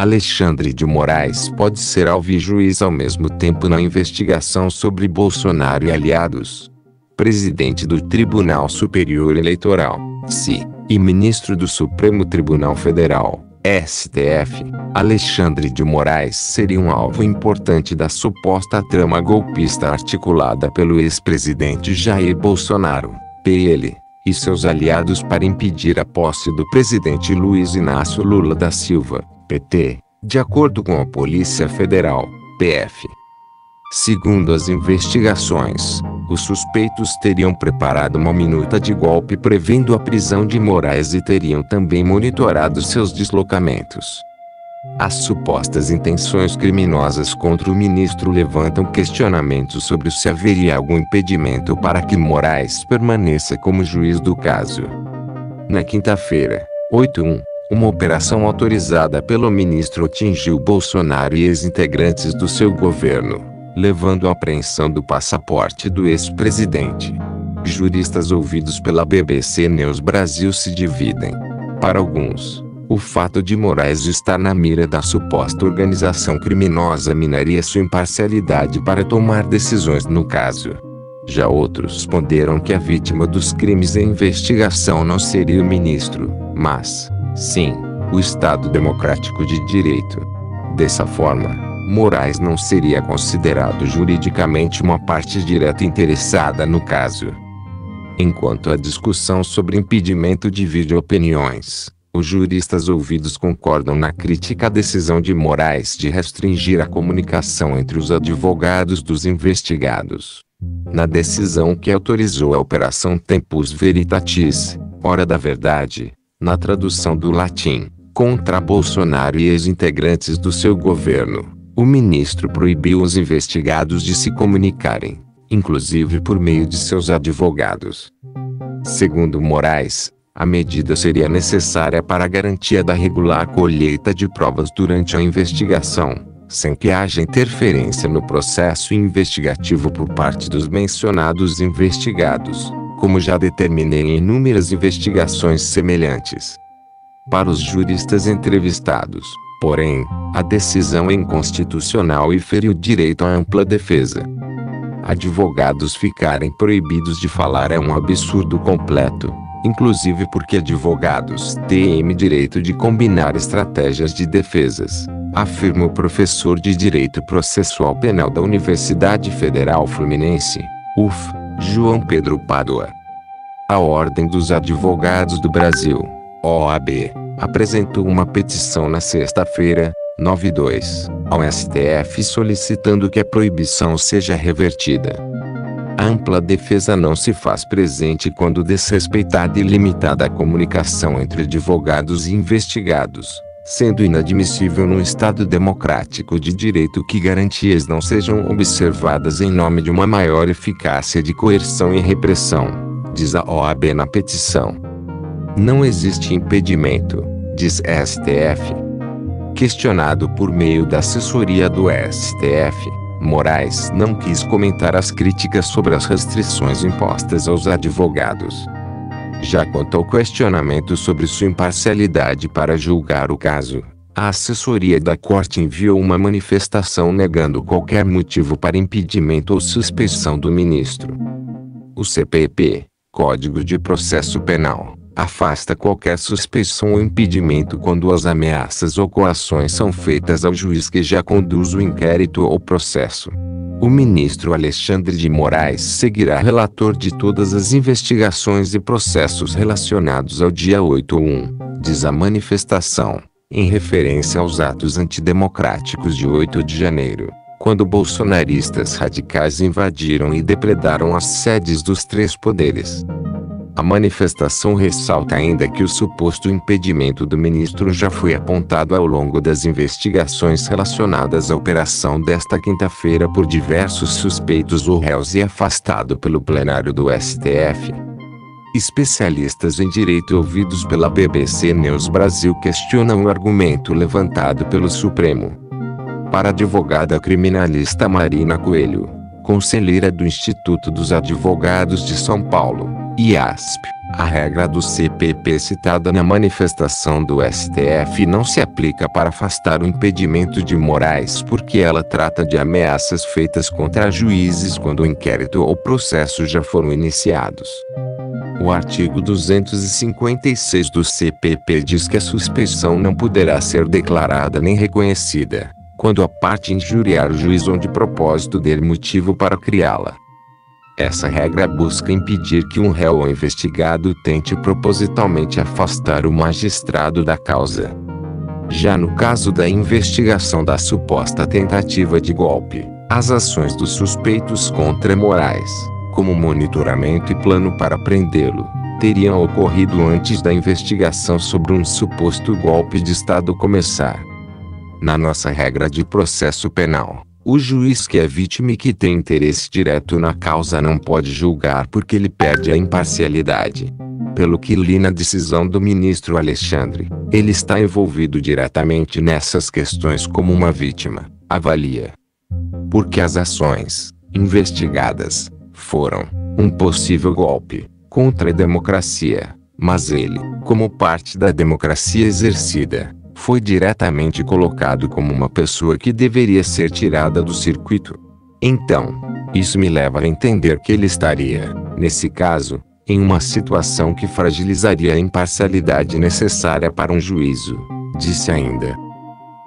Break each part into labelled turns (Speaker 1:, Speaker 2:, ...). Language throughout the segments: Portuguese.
Speaker 1: Alexandre de Moraes pode ser alvo e juiz ao mesmo tempo na investigação sobre Bolsonaro e aliados. Presidente do Tribunal Superior Eleitoral, TSE, e ministro do Supremo Tribunal Federal, STF, Alexandre de Moraes seria um alvo importante da suposta trama golpista articulada pelo ex-presidente Jair Bolsonaro, PL, e seus aliados para impedir a posse do presidente Luiz Inácio Lula da Silva, PT, de acordo com a Polícia Federal, PF. Segundo as investigações, os suspeitos teriam preparado uma minuta de golpe prevendo a prisão de Moraes e teriam também monitorado seus deslocamentos. As supostas intenções criminosas contra o ministro levantam questionamentos sobre se haveria algum impedimento para que Moraes permaneça como juiz do caso. Na quinta-feira, 8/1, uma operação autorizada pelo ministro atingiu Bolsonaro e ex-integrantes do seu governo, levando à apreensão do passaporte do ex-presidente. Juristas ouvidos pela BBC News Brasil se dividem. Para alguns, o fato de Moraes estar na mira da suposta organização criminosa minaria sua imparcialidade para tomar decisões no caso. Já outros ponderam que a vítima dos crimes em investigação não seria o ministro, mas, sim, o Estado Democrático de Direito. Dessa forma, Moraes não seria considerado juridicamente uma parte direta interessada no caso. Enquanto a discussão sobre impedimento divide opiniões, os juristas ouvidos concordam na crítica à decisão de Moraes de restringir a comunicação entre os advogados dos investigados. Na decisão que autorizou a Operação Tempus Veritatis, Hora da Verdade, na tradução do latim, contra Bolsonaro e ex-integrantes do seu governo, o ministro proibiu os investigados de se comunicarem, inclusive por meio de seus advogados. Segundo Moraes, a medida seria necessária para a garantia da regular colheita de provas durante a investigação, sem que haja interferência no processo investigativo por parte dos mencionados investigados, como já determinei em inúmeras investigações semelhantes. Para os juristas entrevistados, porém, a decisão é inconstitucional e fere o direito à ampla defesa. Advogados ficarem proibidos de falar é um absurdo completo, inclusive porque advogados têm direito de combinar estratégias de defesas, afirma o professor de Direito Processual Penal da Universidade Federal Fluminense, UF, João Pedro Pádua. A Ordem dos Advogados do Brasil, OAB, apresentou uma petição na sexta-feira, 9/2, ao STF solicitando que a proibição seja revertida. A ampla defesa não se faz presente quando desrespeitada e limitada a comunicação entre advogados e investigados, sendo inadmissível num Estado democrático de direito que garantias não sejam observadas em nome de uma maior eficácia de coerção e repressão, diz a OAB na petição. Não existe impedimento, diz STF. Questionado por meio da assessoria do STF, Moraes não quis comentar as críticas sobre as restrições impostas aos advogados. Já quanto ao questionamento sobre sua imparcialidade para julgar o caso, a assessoria da Corte enviou uma manifestação negando qualquer motivo para impedimento ou suspeição do ministro. O CPP, Código de Processo Penal, afasta qualquer suspeição ou impedimento quando as ameaças ou coações são feitas ao juiz que já conduz o inquérito ou processo. O ministro Alexandre de Moraes seguirá relator de todas as investigações e processos relacionados ao dia 8/1, diz a manifestação, em referência aos atos antidemocráticos de 8 de janeiro, quando bolsonaristas radicais invadiram e depredaram as sedes dos três poderes. A manifestação ressalta ainda que o suposto impedimento do ministro já foi apontado ao longo das investigações relacionadas à operação desta quinta-feira por diversos suspeitos ou réus e afastado pelo plenário do STF. Especialistas em direito ouvidos pela BBC News Brasil questionam o argumento levantado pelo Supremo. Para a advogada criminalista Marina Coelho, conselheira do Instituto dos Advogados de São Paulo, IASP, A regra do CPP citada na manifestação do STF não se aplica para afastar o impedimento de Moraes porque ela trata de ameaças feitas contra juízes quando o inquérito ou processo já foram iniciados. O artigo 256 do CPP diz que a suspeição não poderá ser declarada nem reconhecida, quando a parte injuriar o juiz ou de propósito der motivo para criá-la. Essa regra busca impedir que um réu ou investigado tente propositalmente afastar o magistrado da causa. Já no caso da investigação da suposta tentativa de golpe, as ações dos suspeitos contra Moraes, como monitoramento e plano para prendê-lo, teriam ocorrido antes da investigação sobre um suposto golpe de Estado começar. Na nossa regra de processo penal, o juiz que é vítima e que tem interesse direto na causa não pode julgar porque ele perde a imparcialidade. Pelo que li na decisão do ministro Alexandre, ele está envolvido diretamente nessas questões como uma vítima, avalia. Porque as ações investigadas foram um possível golpe contra a democracia, mas ele, como parte da democracia exercida, foi diretamente colocado como uma pessoa que deveria ser tirada do circuito. Então, isso me leva a entender que ele estaria, nesse caso, em uma situação que fragilizaria a imparcialidade necessária para um juízo, disse ainda.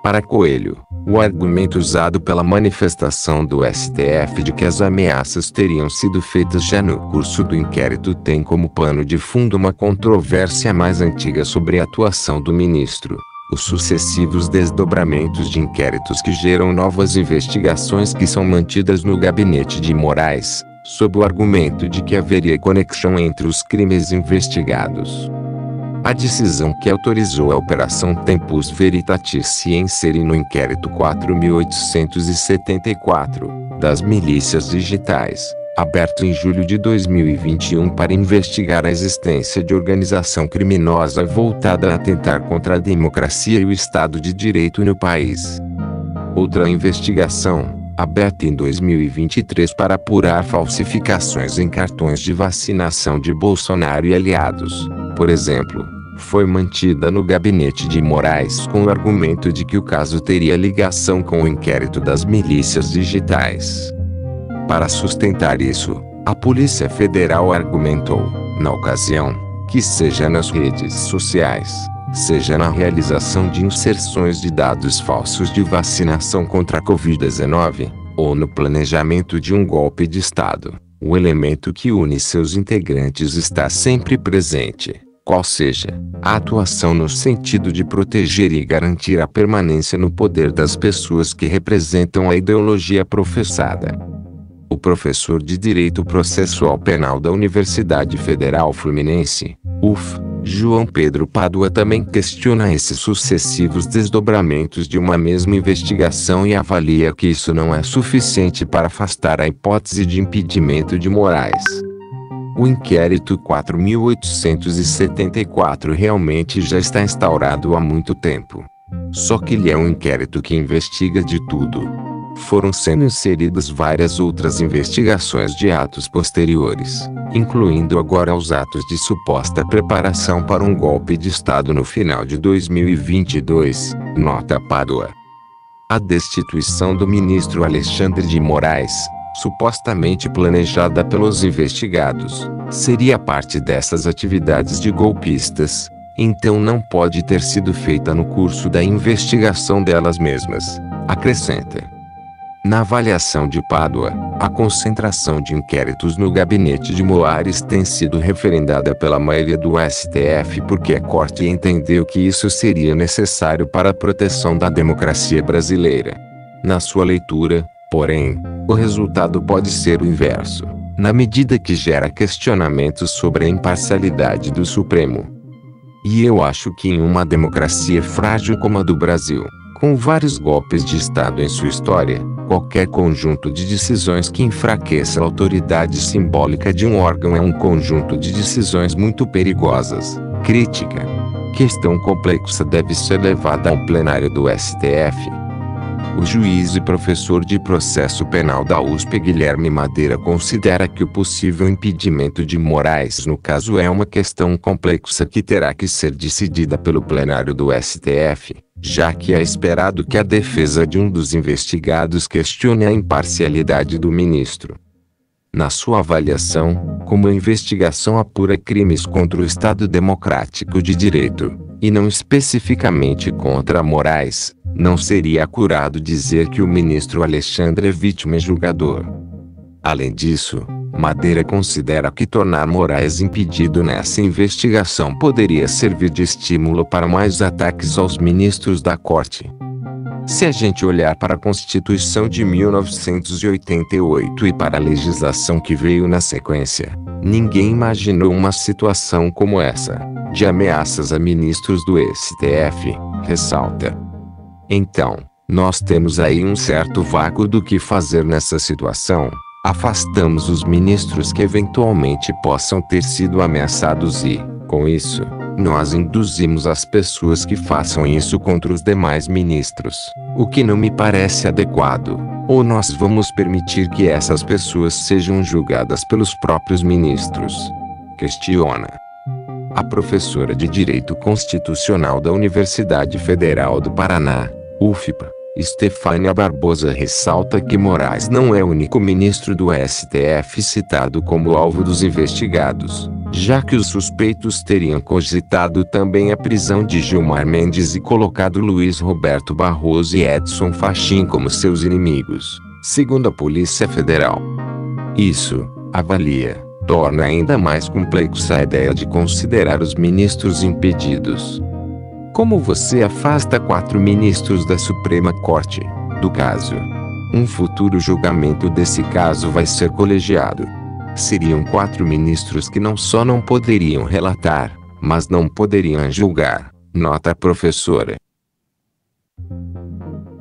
Speaker 1: Para Coelho, o argumento usado pela manifestação do STF de que as ameaças teriam sido feitas já no curso do inquérito tem como pano de fundo uma controvérsia mais antiga sobre a atuação do ministro. Os sucessivos desdobramentos de inquéritos que geram novas investigações que são mantidas no gabinete de Moraes, sob o argumento de que haveria conexão entre os crimes investigados. A decisão que autorizou a Operação Tempus Veritatis se inserir no inquérito 4874, das milícias digitais, aberto em julho de 2021 para investigar a existência de organização criminosa voltada a atentar contra a democracia e o Estado de Direito no país. Outra investigação, aberta em 2023 para apurar falsificações em cartões de vacinação de Bolsonaro e aliados, por exemplo, foi mantida no gabinete de Moraes com o argumento de que o caso teria ligação com o inquérito das milícias digitais. Para sustentar isso, a Polícia Federal argumentou, na ocasião, que seja nas redes sociais, seja na realização de inserções de dados falsos de vacinação contra a Covid-19, ou no planejamento de um golpe de Estado, o elemento que une seus integrantes está sempre presente, qual seja, a atuação no sentido de proteger e garantir a permanência no poder das pessoas que representam a ideologia professada. O professor de Direito Processual Penal da Universidade Federal Fluminense, UF, João Pedro Pádua também questiona esses sucessivos desdobramentos de uma mesma investigação e avalia que isso não é suficiente para afastar a hipótese de impedimento de Moraes. O inquérito 4874 realmente já está instaurado há muito tempo. Só que ele é um inquérito que investiga de tudo. Foram sendo inseridas várias outras investigações de atos posteriores, incluindo agora os atos de suposta preparação para um golpe de Estado no final de 2022, nota Pádua. A destituição do ministro Alexandre de Moraes, supostamente planejada pelos investigados, seria parte dessas atividades de golpistas, então não pode ter sido feita no curso da investigação delas mesmas, acrescenta. Na avaliação de Pádua, a concentração de inquéritos no gabinete de Moraes tem sido referendada pela maioria do STF porque a Corte entendeu que isso seria necessário para a proteção da democracia brasileira. Na sua leitura, porém, o resultado pode ser o inverso, na medida que gera questionamentos sobre a imparcialidade do Supremo. E eu acho que em uma democracia frágil como a do Brasil, com vários golpes de Estado em sua história, qualquer conjunto de decisões que enfraqueça a autoridade simbólica de um órgão é um conjunto de decisões muito perigosas. Crítica. Questão complexa deve ser levada ao plenário do STF. O juiz e professor de processo penal da USP Guilherme Madeira considera que o possível impedimento de Moraes no caso é uma questão complexa que terá que ser decidida pelo plenário do STF, já que é esperado que a defesa de um dos investigados questione a imparcialidade do ministro. Na sua avaliação, como a investigação apura crimes contra o Estado Democrático de Direito, e não especificamente contra Moraes, não seria acurado dizer que o ministro Alexandre é vítima e julgador. Além disso, Madeira considera que tornar Moraes impedido nessa investigação poderia servir de estímulo para mais ataques aos ministros da Corte. Se a gente olhar para a Constituição de 1988 e para a legislação que veio na sequência, ninguém imaginou uma situação como essa, de ameaças a ministros do STF, ressalta. Então, nós temos aí um certo vácuo do que fazer nessa situação. Afastamos os ministros que eventualmente possam ter sido ameaçados e, com isso, nós induzimos as pessoas que façam isso contra os demais ministros, o que não me parece adequado. Ou nós vamos permitir que essas pessoas sejam julgadas pelos próprios ministros? Questiona. A professora de Direito Constitucional da Universidade Federal do Paraná, UFPA, Estefânia Barbosa ressalta que Moraes não é o único ministro do STF citado como alvo dos investigados, já que os suspeitos teriam cogitado também a prisão de Gilmar Mendes e colocado Luiz Roberto Barroso e Edson Fachin como seus inimigos, segundo a Polícia Federal. Isso, avalia, torna ainda mais complexa a ideia de considerar os ministros impedidos. Como você afasta 4 ministros da Suprema Corte, do caso? Um futuro julgamento desse caso vai ser colegiado. Seriam 4 ministros que não só não poderiam relatar, mas não poderiam julgar, nota a professora.